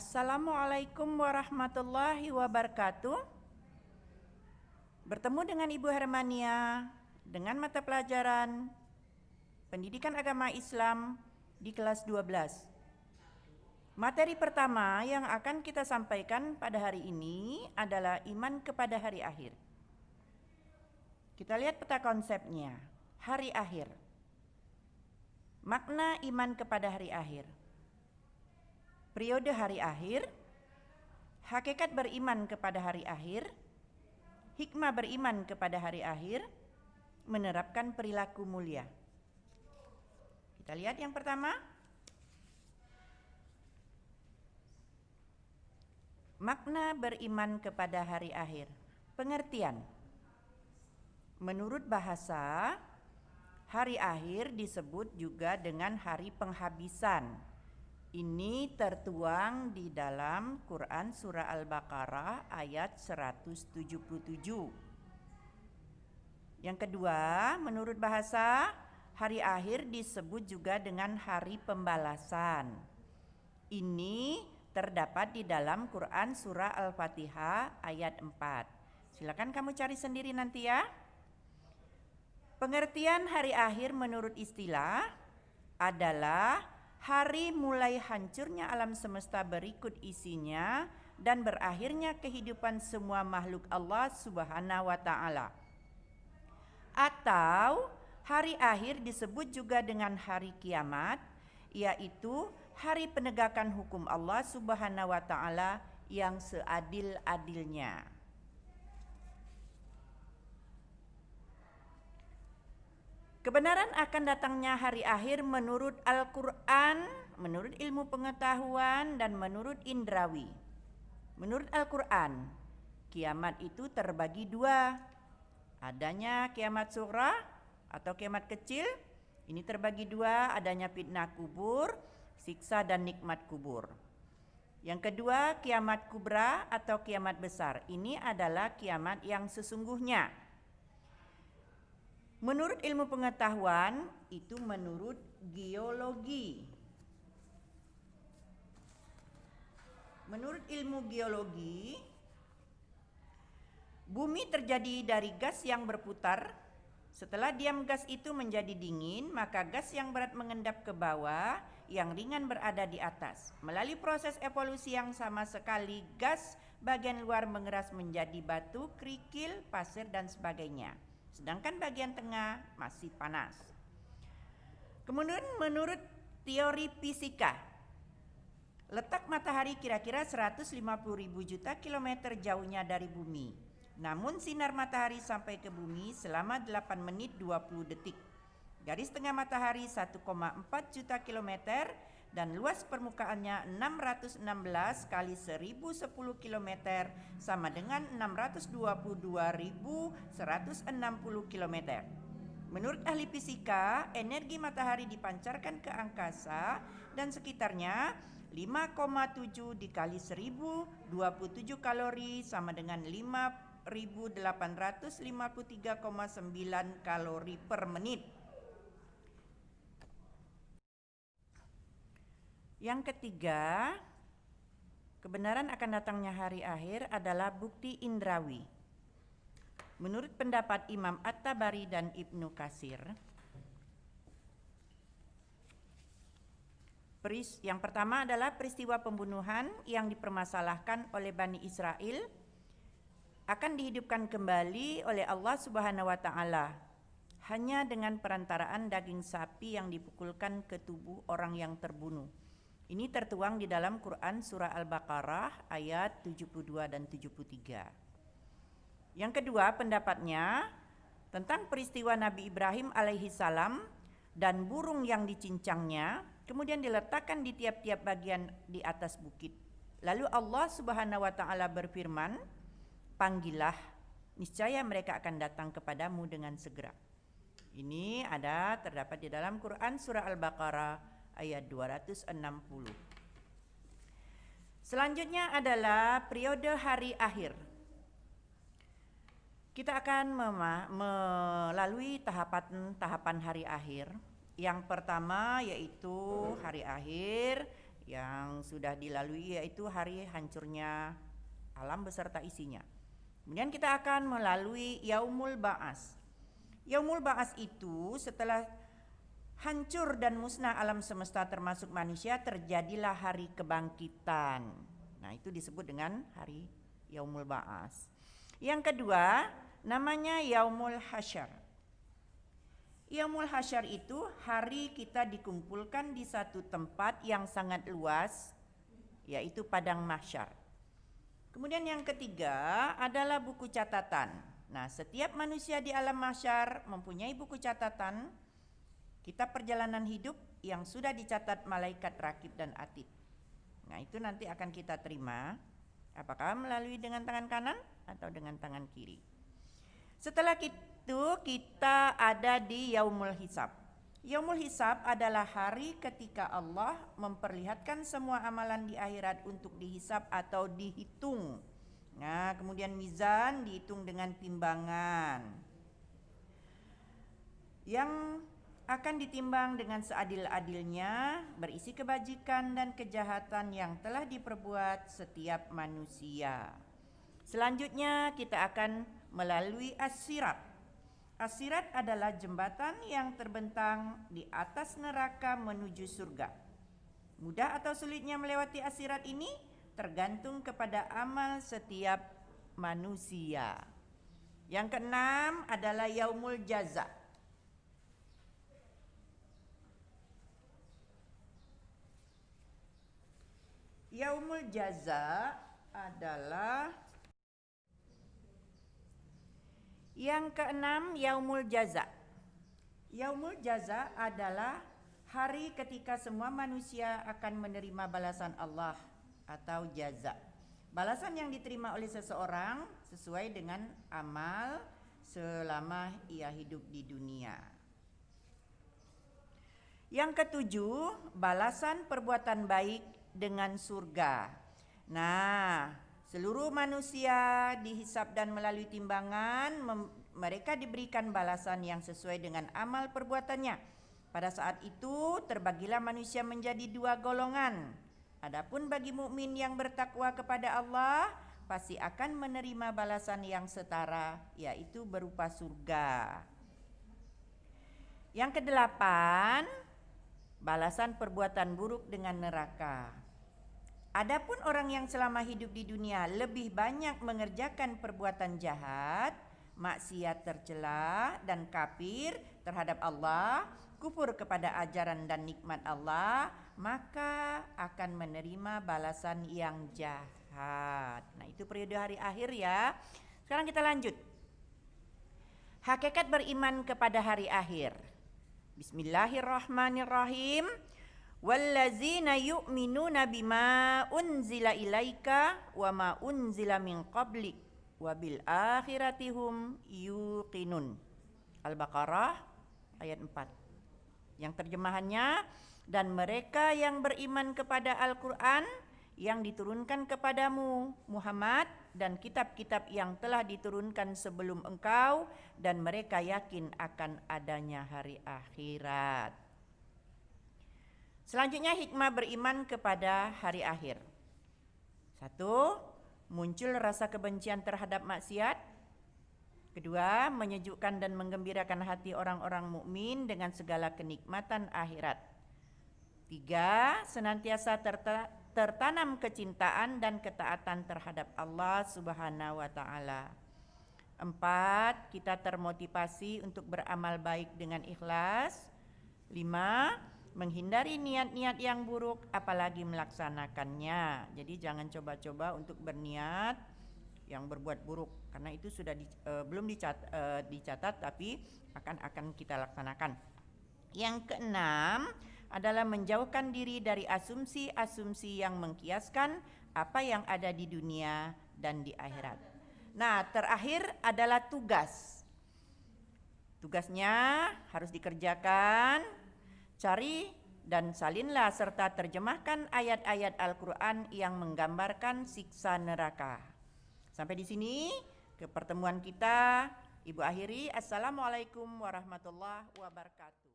Assalamualaikum warahmatullahi wabarakatuh. Bertemu dengan Ibu Hermania dengan mata pelajaran Pendidikan Agama Islam di kelas 12. Materi pertama yang akan kita sampaikan pada hari ini adalah iman kepada hari akhir. Kita lihat peta konsepnya, hari akhir. Makna iman kepada hari akhir. Periode hari akhir, hakikat beriman kepada hari akhir, hikmah beriman kepada hari akhir, menerapkan perilaku mulia. Kita lihat yang pertama. Makna beriman kepada hari akhir. Pengertian. Menurut bahasa, hari akhir disebut juga dengan hari penghabisan. Ini tertuang di dalam Quran Surah Al-Baqarah ayat 177. Yang kedua, menurut bahasa, hari akhir disebut juga dengan hari pembalasan. Ini terdapat di dalam Quran Surah Al-Fatihah ayat 4. Silakan kamu cari sendiri nanti ya. Pengertian hari akhir menurut istilah adalah hari mulai hancurnya alam semesta berikut isinya dan berakhirnya kehidupan semua makhluk Allah Subhanahu wa Ta'ala. Atau hari akhir disebut juga dengan hari kiamat, yaitu hari penegakan hukum Allah Subhanahu wa Ta'ala yang seadil-adilnya. Kebenaran akan datangnya hari akhir menurut Al-Quran, menurut ilmu pengetahuan, dan menurut indrawi. Menurut Al-Quran, kiamat itu terbagi dua. Adanya kiamat sughra atau kiamat kecil, ini terbagi dua, adanya fitnah kubur, siksa dan nikmat kubur. Yang kedua, kiamat kubra atau kiamat besar. Ini adalah kiamat yang sesungguhnya. Menurut ilmu pengetahuan, itu menurut geologi. Menurut ilmu geologi, bumi terjadi dari gas yang berputar. Setelah diam gas itu menjadi dingin, maka gas yang berat mengendap ke bawah, yang ringan berada di atas. Melalui proses evolusi yang sama sekali, gas bagian luar mengeras menjadi batu, kerikil, pasir, dan sebagainya. Sedangkan bagian tengah masih panas. Kemudian menurut teori fisika, letak matahari kira-kira 150.000 juta kilometer jauhnya dari bumi. Namun sinar matahari sampai ke bumi selama 8 menit 20 detik. Garis tengah matahari 1,4 juta kilometer dan luas permukaannya 616 kali 1010 km sama dengan 622.160 km. Menurut ahli fisika, energi matahari dipancarkan ke angkasa dan sekitarnya 5,7 dikali 1000, 27 kalori sama dengan 5.853,9 kalori per menit. Yang ketiga, kebenaran akan datangnya hari akhir adalah bukti indrawi. Menurut pendapat Imam At-Tabari dan Ibnu Katsir, yang pertama adalah peristiwa pembunuhan yang dipermasalahkan oleh Bani Israel akan dihidupkan kembali oleh Allah Subhanahu wa Ta'ala hanya dengan perantaraan daging sapi yang dipukulkan ke tubuh orang yang terbunuh. Ini tertuang di dalam Quran Surah Al-Baqarah ayat 72 dan 73. Yang kedua pendapatnya tentang peristiwa Nabi Ibrahim alaihi salam dan burung yang dicincangnya, kemudian diletakkan di tiap-tiap bagian di atas bukit. Lalu Allah Subhanahu wa Ta'ala berfirman, "Panggillah, niscaya mereka akan datang kepadamu dengan segera." Ini terdapat di dalam Quran Surah Al-Baqarah ayat 260. Selanjutnya adalah periode hari akhir. Kita akan melalui tahapan hari akhir. Yang pertama yaitu hari akhir yang sudah dilalui, yaitu hari hancurnya alam beserta isinya. Kemudian kita akan melalui Yaumul Ba'ats. Yaumul Ba'ats itu setelah hancur dan musnah alam semesta termasuk manusia, terjadilah hari kebangkitan. Nah, itu disebut dengan hari Yaumul Ba'ats. Yang kedua, namanya Yaumul Hasyar. Yaumul Hasyar itu hari kita dikumpulkan di satu tempat yang sangat luas, yaitu padang mahsyar. Kemudian yang ketiga adalah buku catatan. Nah, setiap manusia di alam mahsyar mempunyai buku catatan kitab perjalanan hidup yang sudah dicatat malaikat rakib dan atid. Nah, itu nanti akan kita terima, apakah melalui dengan tangan kanan atau dengan tangan kiri. Setelah itu kita ada di Yaumul Hisab. Yaumul Hisab adalah hari ketika Allah memperlihatkan semua amalan di akhirat untuk dihisab atau dihitung. Nah, kemudian mizan dihitung dengan timbangan yang akan ditimbang dengan seadil-adilnya, berisi kebajikan dan kejahatan yang telah diperbuat setiap manusia. Selanjutnya kita akan melalui As-Sirat. As-Sirat adalah jembatan yang terbentang di atas neraka menuju surga. Mudah atau sulitnya melewati As-Sirat ini tergantung kepada amal setiap manusia. Yang keenam adalah Yaumul Jaza. Yaumul Jaza adalah yang keenam, Yaumul Jaza. Yaumul Jaza adalah hari ketika semua manusia akan menerima balasan Allah atau jaza. Balasan yang diterima oleh seseorang sesuai dengan amal selama ia hidup di dunia. Yang ketujuh, balasan perbuatan baik dengan surga. Nah, seluruh manusia dihisab dan melalui timbangan, mereka diberikan balasan yang sesuai dengan amal perbuatannya. Pada saat itu terbagilah manusia menjadi dua golongan. Adapun bagi mukmin yang bertakwa kepada Allah, pasti akan menerima balasan yang setara, yaitu berupa surga. Yang kedelapan, balasan perbuatan buruk dengan neraka. Adapun orang yang selama hidup di dunia lebih banyak mengerjakan perbuatan jahat, maksiat tercela dan kafir terhadap Allah, kufur kepada ajaran dan nikmat Allah, maka akan menerima balasan yang jahat. Nah, itu periode hari akhir ya. Sekarang kita lanjut. Hakikat beriman kepada hari akhir. Bismillahirrahmanirrahim. Wallazina yu'minuna bima unzila ilaika wa ma unzila min qablik wa bil akhirati hum yuqinun. Al-Baqarah ayat 4. Yang terjemahannya, dan mereka yang beriman kepada Al-Quran yang diturunkan kepadamu Muhammad dan kitab-kitab yang telah diturunkan sebelum engkau, dan mereka yakin akan adanya hari akhirat. Selanjutnya hikmah beriman kepada hari akhir. 1. Muncul rasa kebencian terhadap maksiat. 2. Menyejukkan dan menggembirakan hati orang-orang mukmin dengan segala kenikmatan akhirat. 3. Senantiasa tertanam kecintaan dan ketaatan terhadap Allah Subhanahu wa taala. 4. Kita termotivasi untuk beramal baik dengan ikhlas. 5. Menghindari niat-niat yang buruk apalagi melaksanakannya. Jadi jangan coba-coba untuk berniat yang berbuat buruk, karena itu sudah belum dicatat tapi akan kita laksanakan. Yang keenam adalah menjauhkan diri dari asumsi-asumsi yang mengkiaskan apa yang ada di dunia dan di akhirat. Nah, terakhir adalah tugas. Tugasnya harus dikerjakan. Cari dan salinlah serta terjemahkan ayat-ayat Al-Quran yang menggambarkan siksa neraka. Sampai di sini ke pertemuan kita. Ibu akhiri, Assalamualaikum warahmatullahi wabarakatuh.